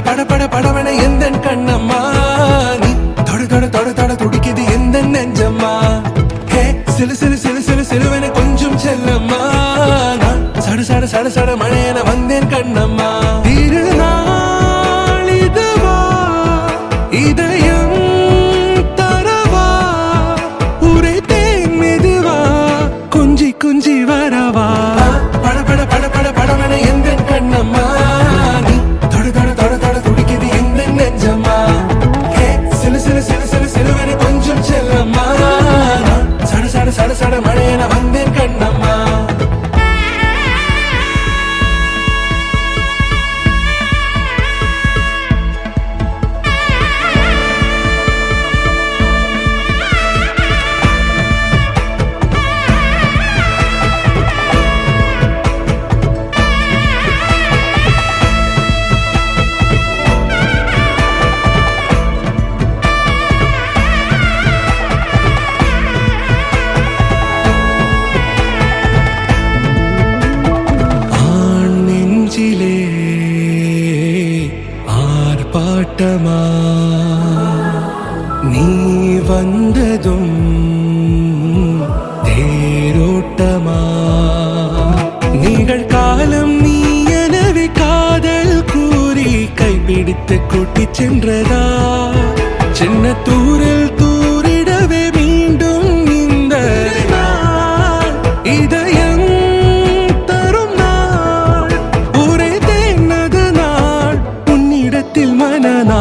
பட பட படவன எந்தன் கண்ணம்மா நீ தொட தொட தொட தொட துடிக்குது எந்த நெஞ்சம்மா ஹே சிலு சிலு சிலு சிலு சிலுவன கொஞ்சம் செல்லம்மா நான் சட சட சட சட மழையன வந்தேன் கண்ணம்மா திருநாள் இதுவா இதயம் தரவா உரைத்தேன் மெதுவா குஞ்சி குஞ்சி வரவா பட பட பட பட படவன எந்தன் கண்ணம்மா நீ தொட தொட தொட தொட துடிக்குது எந்த நெஞ்சம்மா ஹே சிலு சிலு சிலு சிலு சிலுவன கொஞ்சம் செல்லம்மா நான் சட சட சட சட மழையன வந்தேன் கண்ணம்மா ஆர்ப்பாட்டமா நீ வந்ததும் தேரோட்டமா நிகழ்காலம் நீ எனவே காதல் கூறி கைப்பிடித்து கூட்டிச் சென்றதா சின்ன தூரில் தூரிடவே மீண்டும் இந்த நாள் இதயம் மனநா